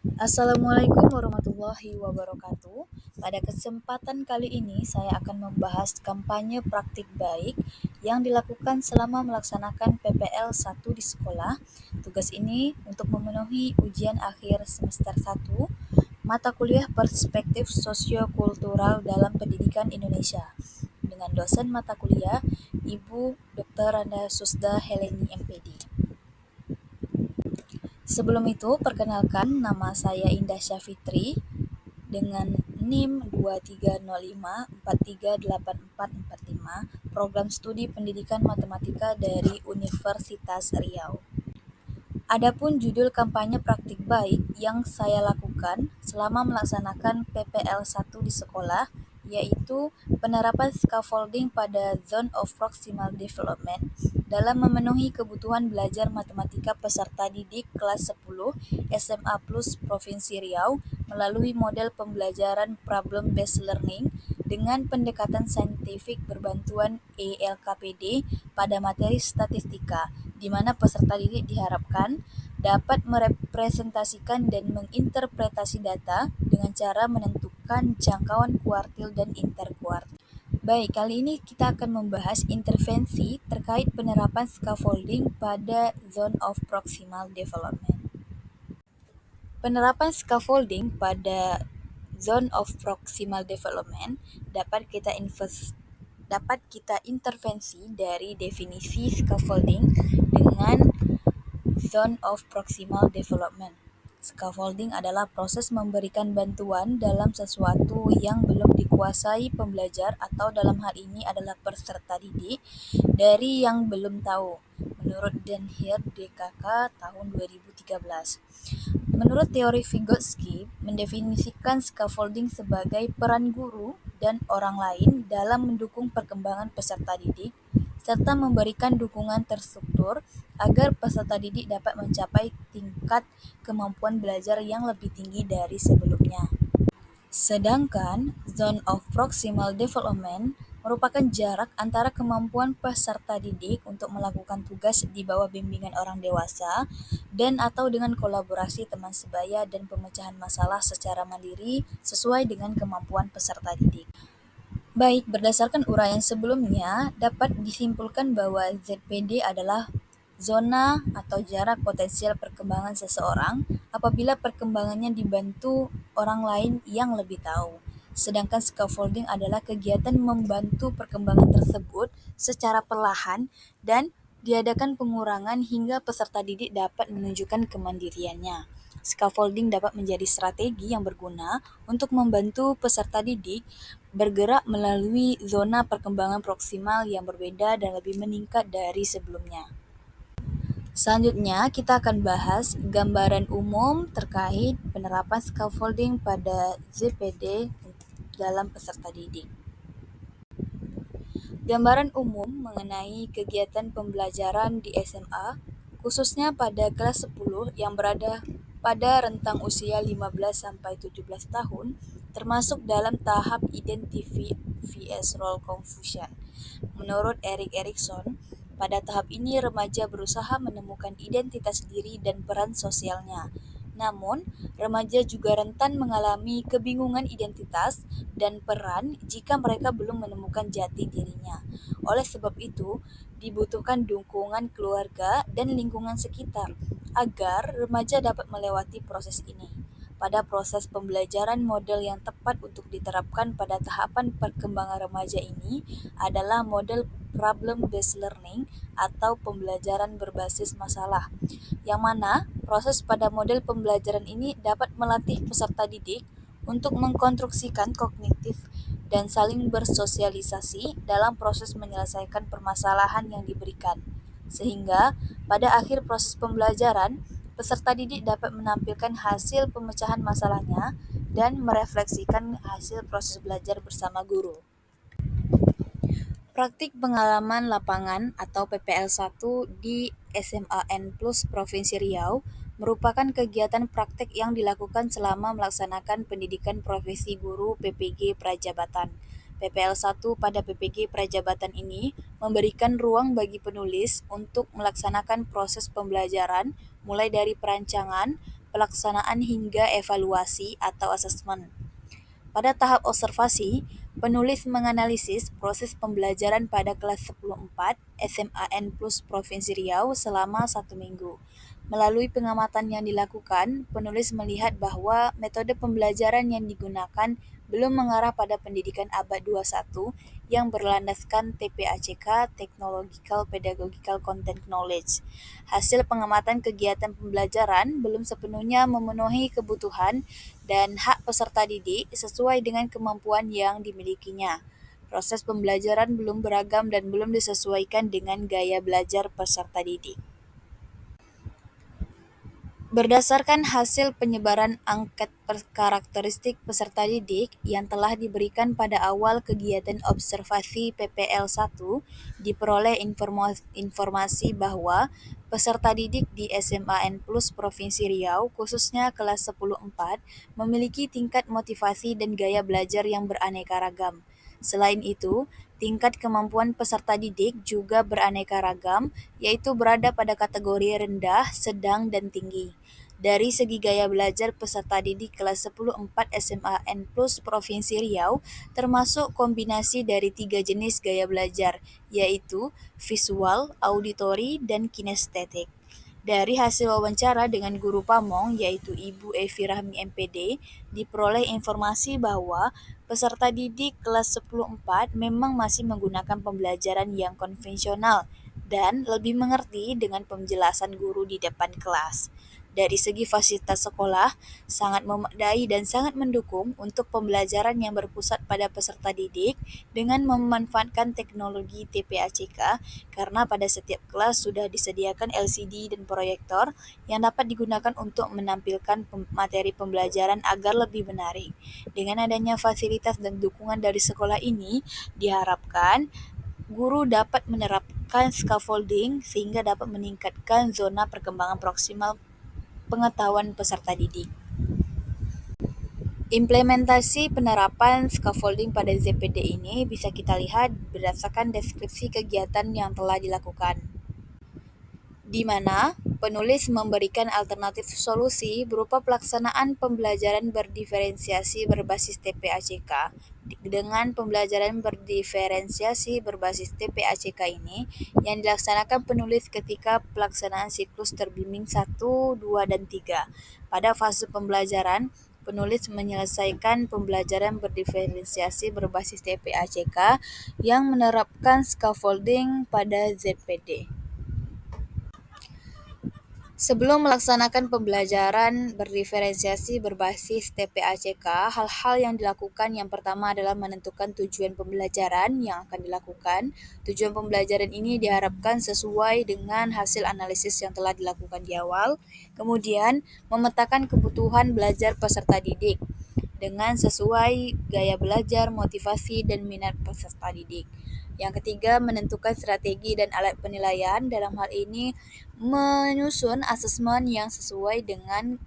Assalamualaikum warahmatullahi wabarakatuh. Pada kesempatan kali ini saya akan membahas kampanye praktik baik yang dilakukan selama melaksanakan PPL 1 di sekolah. Tugas ini untuk memenuhi ujian akhir semester 1 mata kuliah Perspektif Sosiokultural dalam Pendidikan Indonesia dengan dosen mata kuliah Ibu Dr. Randa Susda Heleni MPD. Sebelum itu, perkenalkan nama saya Indah Syafitri dengan NIM 2305438445, Program Studi Pendidikan Matematika dari Universitas Riau. Adapun judul kampanye praktik baik yang saya lakukan selama melaksanakan PPL 1 di sekolah, yaitu penerapan scaffolding pada Zone of Proximal Development dalam memenuhi kebutuhan belajar matematika peserta didik kelas 10 SMA Plus Provinsi Riau melalui model pembelajaran Problem Based Learning dengan pendekatan saintifik berbantuan ELKPD pada materi statistika, di mana peserta didik diharapkan dapat merepresentasikan dan menginterpretasi data dengan cara menentukan jangkauan kuartil dan interkuartil. Baik, kali ini kita akan membahas intervensi terkait penerapan scaffolding pada Zone of Proximal Development. Penerapan scaffolding pada Zone of Proximal Development dapat kita intervensi dari definisi scaffolding dengan Zone of Proximal Development. Scaffolding adalah proses memberikan bantuan dalam sesuatu yang belum dikuasai pembelajar atau dalam hal ini adalah peserta didik dari yang belum tahu, menurut Denhir DKK tahun 2013. Menurut teori Vygotsky, mendefinisikan scaffolding sebagai peran guru dan orang lain dalam mendukung perkembangan peserta didik serta memberikan dukungan terstruktur agar peserta didik dapat mencapai tingkat kemampuan belajar yang lebih tinggi dari sebelumnya. Sedangkan Zone of Proximal Development merupakan jarak antara kemampuan peserta didik untuk melakukan tugas di bawah bimbingan orang dewasa dan atau dengan kolaborasi teman sebaya dan pemecahan masalah secara mandiri sesuai dengan kemampuan peserta didik. Baik, berdasarkan uraian sebelumnya, dapat disimpulkan bahwa ZPD adalah zona atau jarak potensial perkembangan seseorang apabila perkembangannya dibantu orang lain yang lebih tahu. Sedangkan scaffolding adalah kegiatan membantu perkembangan tersebut secara perlahan dan diadakan pengurangan hingga peserta didik dapat menunjukkan kemandiriannya. Scaffolding dapat menjadi strategi yang berguna untuk membantu peserta didik bergerak melalui zona perkembangan proksimal yang berbeda dan lebih meningkat dari sebelumnya. Selanjutnya, kita akan bahas gambaran umum terkait penerapan scaffolding pada ZPD dalam peserta didik. Gambaran umum mengenai kegiatan pembelajaran di SMA, khususnya pada kelas 10 yang berada pada rentang usia 15 sampai 17 tahun, termasuk dalam tahap Identify vs Role Confusion. Menurut Erik Erikson, pada tahap ini remaja berusaha menemukan identitas diri dan peran sosialnya. Namun, remaja juga rentan mengalami kebingungan identitas dan peran jika mereka belum menemukan jati dirinya. Oleh sebab itu, dibutuhkan dukungan keluarga dan lingkungan sekitar agar remaja dapat melewati proses ini. Pada proses pembelajaran, model yang tepat untuk diterapkan pada tahapan perkembangan remaja ini adalah model problem-based learning atau pembelajaran berbasis masalah, yang mana proses pada model pembelajaran ini dapat melatih peserta didik untuk mengkonstruksikan kognitif dan saling bersosialisasi dalam proses menyelesaikan permasalahan yang diberikan, sehingga pada akhir proses pembelajaran, peserta didik dapat menampilkan hasil pemecahan masalahnya dan merefleksikan hasil proses belajar bersama guru. Praktik pengalaman lapangan atau PPL 1 di SMAN Plus Provinsi Riau merupakan kegiatan praktek yang dilakukan selama melaksanakan pendidikan profesi guru PPG Prajabatan. PPL 1 pada PPG Prajabatan ini memberikan ruang bagi penulis untuk melaksanakan proses pembelajaran mulai dari perancangan, pelaksanaan hingga evaluasi atau asesmen. Pada tahap observasi, penulis menganalisis proses pembelajaran pada kelas 10-4 SMAN Plus Provinsi Riau selama 1 minggu. Melalui pengamatan yang dilakukan, penulis melihat bahwa metode pembelajaran yang digunakan belum mengarah pada pendidikan abad 21 yang berlandaskan TPACK (Technological Pedagogical Content Knowledge). Hasil pengamatan kegiatan pembelajaran belum sepenuhnya memenuhi kebutuhan dan hak peserta didik sesuai dengan kemampuan yang dimilikinya. Proses pembelajaran belum beragam dan belum disesuaikan dengan gaya belajar peserta didik. Berdasarkan hasil penyebaran angket karakteristik peserta didik yang telah diberikan pada awal kegiatan observasi PPL 1, diperoleh informasi bahwa peserta didik di SMAN Plus Provinsi Riau, khususnya kelas 10-4, memiliki tingkat motivasi dan gaya belajar yang beraneka ragam. Selain itu, tingkat kemampuan peserta didik juga beraneka ragam, yaitu berada pada kategori rendah, sedang, dan tinggi. Dari segi gaya belajar peserta didik kelas 10-4 SMAN Plus Provinsi Riau termasuk kombinasi dari 3 jenis gaya belajar, yaitu visual, auditori, dan kinestetik. Dari hasil wawancara dengan guru Pamong, yaitu Ibu Evi Rahmi MPD, diperoleh informasi bahwa peserta didik kelas 10-4 memang masih menggunakan pembelajaran yang konvensional dan lebih mengerti dengan penjelasan guru di depan kelas. Dari segi fasilitas sekolah, sangat memadai dan sangat mendukung untuk pembelajaran yang berpusat pada peserta didik dengan memanfaatkan teknologi TPACK karena pada setiap kelas sudah disediakan LCD dan proyektor yang dapat digunakan untuk menampilkan materi pembelajaran agar lebih menarik. Dengan adanya fasilitas dan dukungan dari sekolah ini, diharapkan guru dapat menerapkan scaffolding sehingga dapat meningkatkan zona perkembangan proksimal pengetahuan peserta didik. Implementasi penerapan scaffolding pada ZPD ini bisa kita lihat berdasarkan deskripsi kegiatan yang telah dilakukan, di mana penulis memberikan alternatif solusi berupa pelaksanaan pembelajaran berdiferensiasi berbasis TPACK. Dengan pembelajaran berdiferensiasi berbasis TPACK ini yang dilaksanakan penulis ketika pelaksanaan siklus terbimbing 1, 2, dan 3. Pada fase pembelajaran, penulis menyelesaikan pembelajaran berdiferensiasi berbasis TPACK yang menerapkan scaffolding pada ZPD. Sebelum melaksanakan pembelajaran berdiferensiasi berbasis TPACK, hal-hal yang dilakukan yang pertama adalah menentukan tujuan pembelajaran yang akan dilakukan. Tujuan pembelajaran ini diharapkan sesuai dengan hasil analisis yang telah dilakukan di awal. Kemudian, memetakan kebutuhan belajar peserta didik dengan sesuai gaya belajar, motivasi, dan minat peserta didik. Yang ketiga, menentukan strategi dan alat penilaian. Dalam hal ini, menyusun asesmen yang sesuai dengan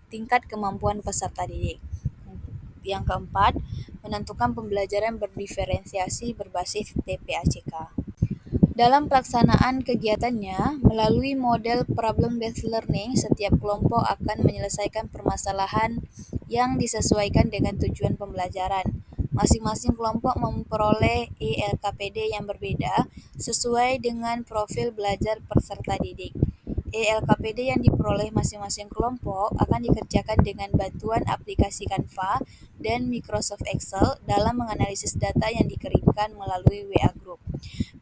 tingkat kemampuan peserta didik. Yang keempat, menentukan pembelajaran berdiferensiasi berbasis TPACK. Dalam pelaksanaan kegiatannya, melalui model problem-based learning, setiap kelompok akan menyelesaikan permasalahan yang disesuaikan dengan tujuan pembelajaran. Masing-masing kelompok memperoleh ELKPD yang berbeda sesuai dengan profil belajar peserta didik. ELKPD yang diperoleh masing-masing kelompok akan dikerjakan dengan bantuan aplikasi Canva dan Microsoft Excel dalam menganalisis data yang dikirimkan melalui WA Group.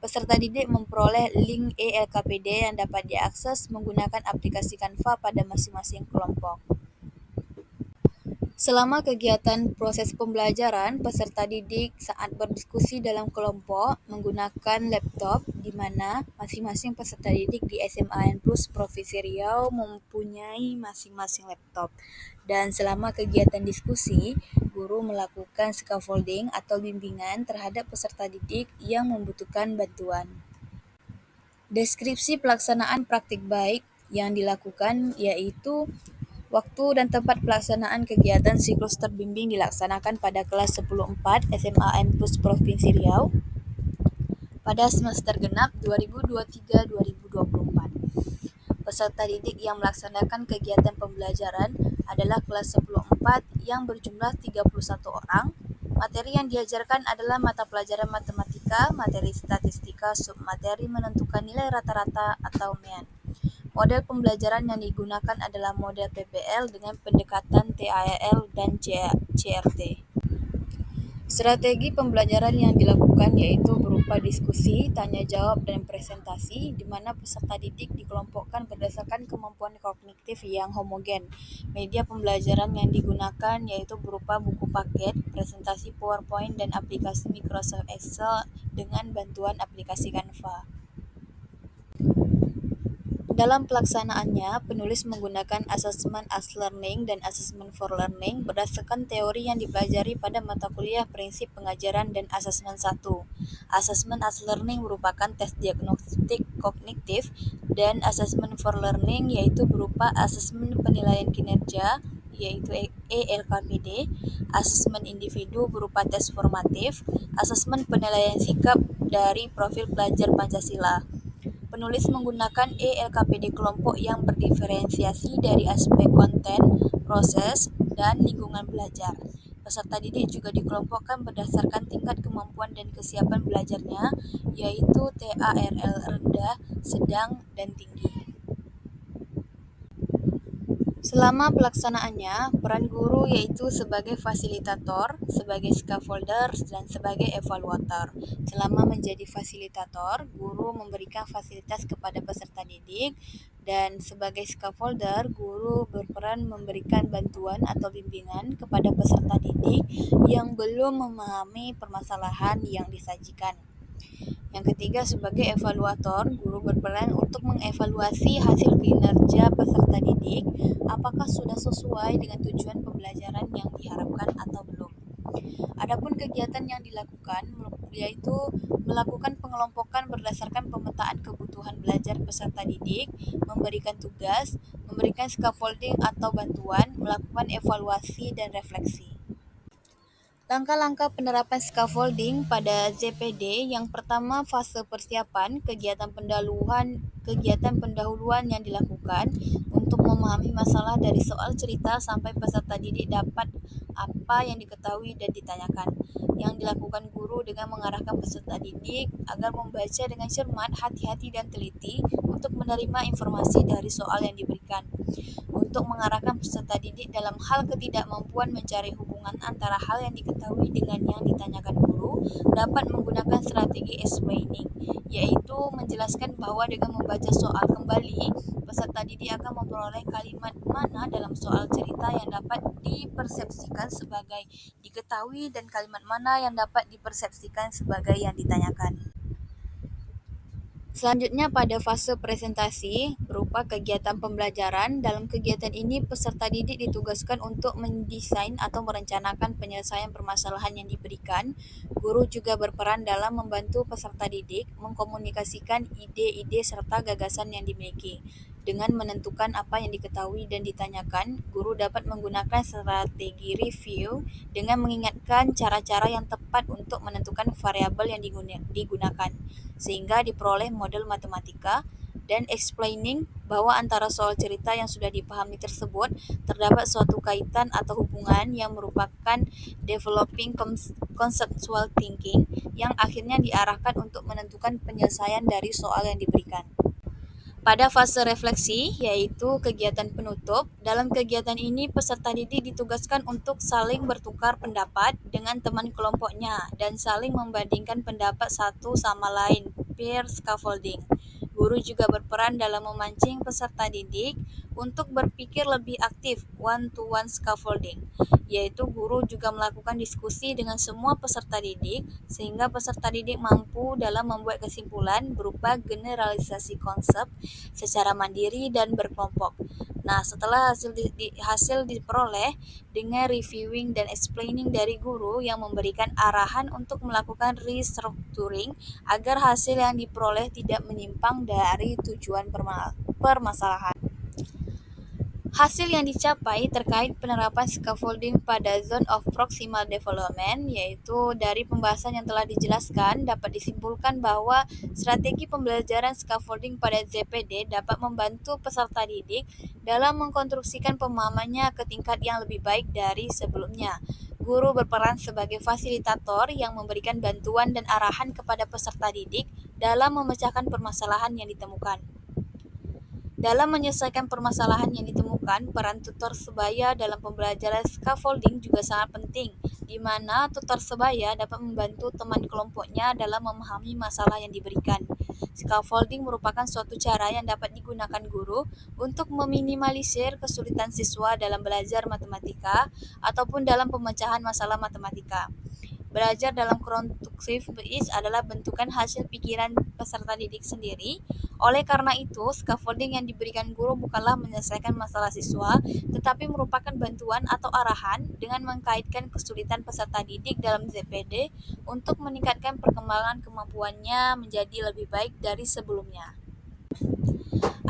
Peserta didik memperoleh link ELKPD yang dapat diakses menggunakan aplikasi Canva pada masing-masing kelompok. Selama kegiatan proses pembelajaran, peserta didik saat berdiskusi dalam kelompok menggunakan laptop, di mana masing-masing peserta didik di SMAN Plus Provinsi Riau mempunyai masing-masing laptop. Dan selama kegiatan diskusi, guru melakukan scaffolding atau bimbingan terhadap peserta didik yang membutuhkan bantuan. Deskripsi pelaksanaan praktik baik yang dilakukan yaitu waktu dan tempat pelaksanaan kegiatan siklus terbimbing dilaksanakan pada kelas 10-4 SMAN Plus Provinsi Riau pada semester genap 2023-2024. Peserta didik yang melaksanakan kegiatan pembelajaran adalah kelas 10-4 yang berjumlah 31 orang. Materi yang diajarkan adalah mata pelajaran matematika, materi statistika, submateri menentukan nilai rata-rata atau MEAN. Model pembelajaran yang digunakan adalah model PBL dengan pendekatan TAEL dan CRT. Strategi pembelajaran yang dilakukan yaitu berupa diskusi, tanya jawab, dan presentasi, di mana peserta didik dikelompokkan berdasarkan kemampuan kognitif yang homogen. Media pembelajaran yang digunakan yaitu berupa buku paket, presentasi PowerPoint, dan aplikasi Microsoft Excel dengan bantuan aplikasi Canva. Dalam pelaksanaannya, penulis menggunakan asesmen as learning dan asesmen for learning berdasarkan teori yang dipelajari pada mata kuliah prinsip pengajaran dan asesmen 1. Asesmen as learning merupakan tes diagnostik kognitif dan asesmen for learning yaitu berupa asesmen penilaian kinerja yaitu ELKPD, asesmen individu berupa tes formatif, asesmen penilaian sikap dari profil pelajar Pancasila. Penulis menggunakan ELKPD kelompok yang berdiferensiasi dari aspek konten, proses, dan lingkungan belajar. Peserta didik juga dikelompokkan berdasarkan tingkat kemampuan dan kesiapan belajarnya, yaitu TARL rendah, sedang, dan tinggi. Selama pelaksanaannya, peran guru yaitu sebagai fasilitator, sebagai scaffolder, dan sebagai evaluator. Selama menjadi fasilitator, guru memberikan fasilitas kepada peserta didik, dan sebagai scaffolder, guru berperan memberikan bantuan atau bimbingan kepada peserta didik yang belum memahami permasalahan yang disajikan. Yang ketiga, sebagai evaluator, guru berperan untuk mengevaluasi hasil kinerja peserta didik, apakah sudah sesuai dengan tujuan pembelajaran yang diharapkan atau belum. Adapun kegiatan yang dilakukan yaitu melakukan pengelompokan berdasarkan pemetaan kebutuhan belajar peserta didik, memberikan tugas, memberikan scaffolding atau bantuan, melakukan evaluasi dan refleksi. Langkah-langkah penerapan scaffolding pada ZPD. Yang pertama, fase persiapan, kegiatan pendahuluan yang dilakukan untuk memahami masalah dari soal cerita sampai peserta didik dapat apa yang diketahui dan ditanyakan. Yang dilakukan guru dengan mengarahkan peserta didik agar membaca dengan cermat, hati-hati, dan teliti untuk menerima informasi dari soal yang diberikan. Untuk mengarahkan peserta didik dalam hal ketidakmampuan mencari hubungan antara hal yang diketahui dengan yang ditanyakan guru, dapat menggunakan strategi explaining, yaitu menjelaskan bahwa dengan membaca soal kembali, peserta didik akan memperoleh kalimat mana dalam soal cerita yang dapat dipersepsikan sebagai diketahui dan kalimat mana yang dapat dipersepsikan sebagai yang ditanyakan. Selanjutnya pada fase presentasi berupa kegiatan pembelajaran. Dalam kegiatan ini peserta didik ditugaskan untuk mendesain atau merencanakan penyelesaian permasalahan yang diberikan. Guru juga berperan dalam membantu peserta didik mengkomunikasikan ide-ide serta gagasan yang dimiliki. Dengan menentukan apa yang diketahui dan ditanyakan, guru dapat menggunakan strategi review dengan mengingatkan cara-cara yang tepat untuk menentukan variabel yang digunakan, sehingga diperoleh model matematika, dan explaining bahwa antara soal cerita yang sudah dipahami tersebut terdapat suatu kaitan atau hubungan yang merupakan developing conceptual thinking yang akhirnya diarahkan untuk menentukan penyelesaian dari soal yang diberikan. Pada fase refleksi, yaitu kegiatan penutup, dalam kegiatan ini peserta didik ditugaskan untuk saling bertukar pendapat dengan teman kelompoknya dan saling membandingkan pendapat satu sama lain, peer scaffolding. Guru juga berperan dalam memancing peserta didik untuk berpikir lebih aktif, one-to-one scaffolding, yaitu guru juga melakukan diskusi dengan semua peserta didik sehingga peserta didik mampu dalam membuat kesimpulan berupa generalisasi konsep secara mandiri dan berkelompok. Nah, setelah hasil diperoleh dengan reviewing dan explaining dari guru yang memberikan arahan untuk melakukan restructuring agar hasil yang diperoleh tidak menyimpang dari tujuan permasalahan. Hasil yang dicapai terkait penerapan scaffolding pada Zone of Proximal Development, yaitu dari pembahasan yang telah dijelaskan, dapat disimpulkan bahwa strategi pembelajaran scaffolding pada ZPD dapat membantu peserta didik dalam mengkonstruksikan pemahamannya ke tingkat yang lebih baik dari sebelumnya. Guru berperan sebagai fasilitator yang memberikan bantuan dan arahan kepada peserta didik dalam memecahkan permasalahan yang ditemukan. Dalam menyelesaikan permasalahan yang ditemukan, peran tutor sebaya dalam pembelajaran scaffolding juga sangat penting, di mana tutor sebaya dapat membantu teman kelompoknya dalam memahami masalah yang diberikan. Scaffolding merupakan suatu cara yang dapat digunakan guru untuk meminimalisir kesulitan siswa dalam belajar matematika ataupun dalam pemecahan masalah matematika. Belajar dalam konstruktif adalah bentukan hasil pikiran peserta didik sendiri. Oleh karena itu, scaffolding yang diberikan guru bukanlah menyelesaikan masalah siswa, tetapi merupakan bantuan atau arahan dengan mengkaitkan kesulitan peserta didik dalam ZPD untuk meningkatkan perkembangan kemampuannya menjadi lebih baik dari sebelumnya.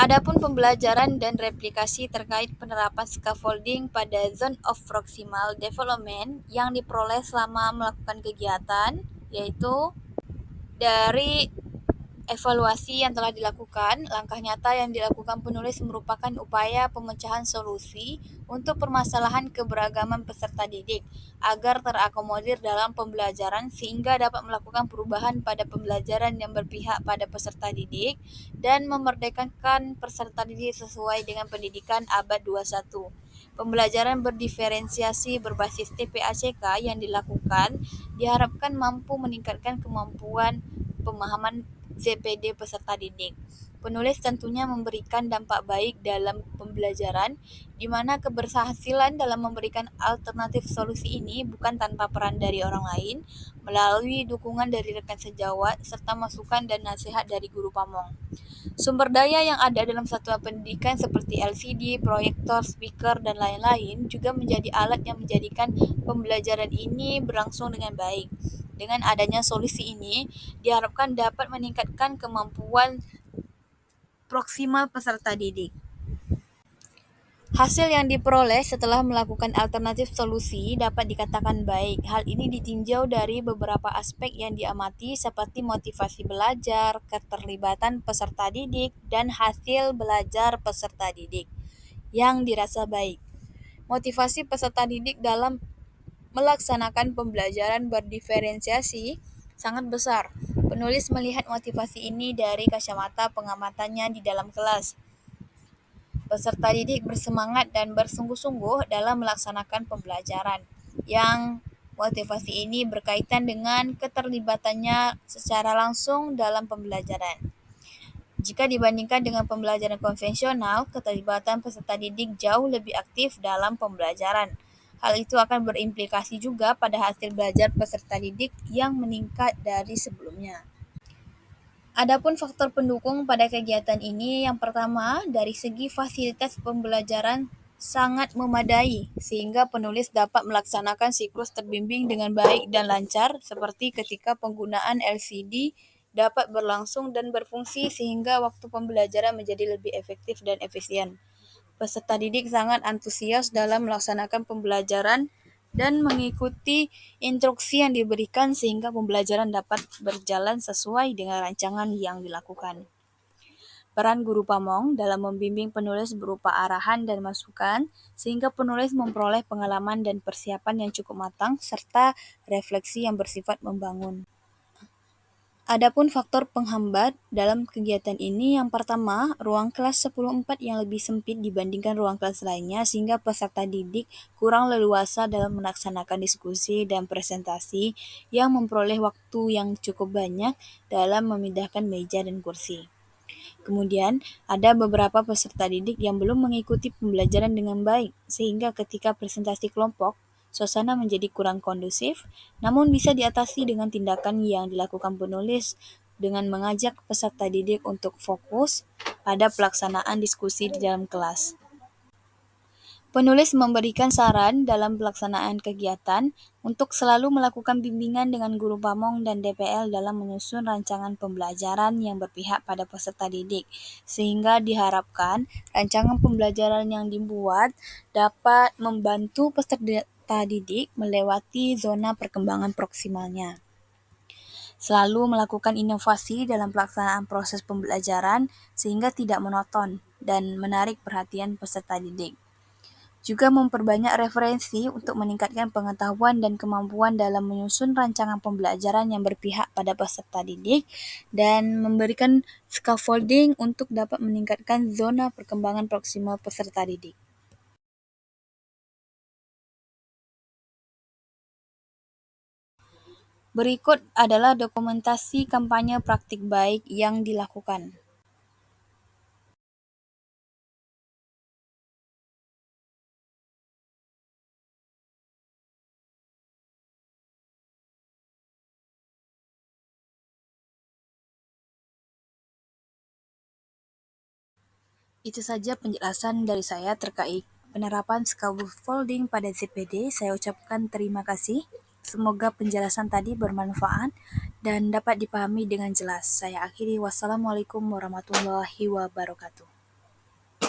Adapun pembelajaran dan replikasi terkait penerapan scaffolding pada Zone of Proximal Development yang diperoleh selama melakukan kegiatan, yaitu dari evaluasi yang telah dilakukan, langkah nyata yang dilakukan penulis merupakan upaya pemecahan solusi untuk permasalahan keberagaman peserta didik agar terakomodir dalam pembelajaran sehingga dapat melakukan perubahan pada pembelajaran yang berpihak pada peserta didik dan memerdekakan peserta didik sesuai dengan pendidikan abad 21. Pembelajaran berdiferensiasi berbasis TPACK yang dilakukan diharapkan mampu meningkatkan kemampuan pemahaman ZPD peserta didik. Penulis tentunya memberikan dampak baik dalam pembelajaran, di mana keberhasilan dalam memberikan alternatif solusi ini bukan tanpa peran dari orang lain, melalui dukungan dari rekan sejawat, serta masukan dan nasihat dari guru pamong. Sumber daya yang ada dalam satuan pendidikan seperti LCD, proyektor, speaker, dan lain-lain juga menjadi alat yang menjadikan pembelajaran ini berlangsung dengan baik. Dengan adanya solusi ini, diharapkan dapat meningkatkan kemampuan proksimal peserta didik. Hasil yang diperoleh setelah melakukan alternatif solusi dapat dikatakan baik. Hal ini ditinjau dari beberapa aspek yang diamati seperti motivasi belajar, keterlibatan peserta didik, dan hasil belajar peserta didik yang dirasa baik. Motivasi peserta didik dalam melaksanakan pembelajaran berdiferensiasi sangat besar. Penulis melihat motivasi ini dari kacamata pengamatannya di dalam kelas. Peserta didik bersemangat dan bersungguh-sungguh dalam melaksanakan pembelajaran, yang motivasi ini berkaitan dengan keterlibatannya secara langsung dalam pembelajaran. Jika dibandingkan dengan pembelajaran konvensional, keterlibatan peserta didik jauh lebih aktif dalam pembelajaran. Hal itu akan berimplikasi juga pada hasil belajar peserta didik yang meningkat dari sebelumnya. Adapun faktor pendukung pada kegiatan ini, yang pertama, dari segi fasilitas pembelajaran sangat memadai, sehingga penulis dapat melaksanakan siklus terbimbing dengan baik dan lancar, seperti ketika penggunaan LCD dapat berlangsung dan berfungsi sehingga waktu pembelajaran menjadi lebih efektif dan efisien. Peserta didik sangat antusias dalam melaksanakan pembelajaran dan mengikuti instruksi yang diberikan sehingga pembelajaran dapat berjalan sesuai dengan rancangan yang dilakukan. Peran guru pamong dalam membimbing penulis berupa arahan dan masukan sehingga penulis memperoleh pengalaman dan persiapan yang cukup matang serta refleksi yang bersifat membangun. Adapun faktor penghambat dalam kegiatan ini, yang pertama, ruang kelas 10/4 yang lebih sempit dibandingkan ruang kelas lainnya sehingga peserta didik kurang leluasa dalam melaksanakan diskusi dan presentasi yang memperoleh waktu yang cukup banyak dalam memindahkan meja dan kursi. Kemudian, ada beberapa peserta didik yang belum mengikuti pembelajaran dengan baik, sehingga ketika presentasi kelompok, suasana menjadi kurang kondusif, namun bisa diatasi dengan tindakan yang dilakukan penulis dengan mengajak peserta didik untuk fokus pada pelaksanaan diskusi di dalam kelas. Penulis memberikan saran dalam pelaksanaan kegiatan untuk selalu melakukan bimbingan dengan guru pamong dan DPL dalam menyusun rancangan pembelajaran yang berpihak pada peserta didik, sehingga diharapkan rancangan pembelajaran yang dibuat dapat membantu peserta didik melewati zona perkembangan proksimalnya. Selalu melakukan inovasi dalam pelaksanaan proses pembelajaran sehingga tidak monoton dan menarik perhatian peserta didik. Juga memperbanyak referensi untuk meningkatkan pengetahuan dan kemampuan dalam menyusun rancangan pembelajaran yang berpihak pada peserta didik dan memberikan scaffolding untuk dapat meningkatkan zona perkembangan proksimal peserta didik. Berikut adalah dokumentasi kampanye praktik baik yang dilakukan. Itu saja penjelasan dari saya terkait penerapan scaffolding pada ZPD. Saya ucapkan terima kasih. Semoga penjelasan tadi bermanfaat dan dapat dipahami dengan jelas. Saya akhiri. Wassalamualaikum warahmatullahi wabarakatuh.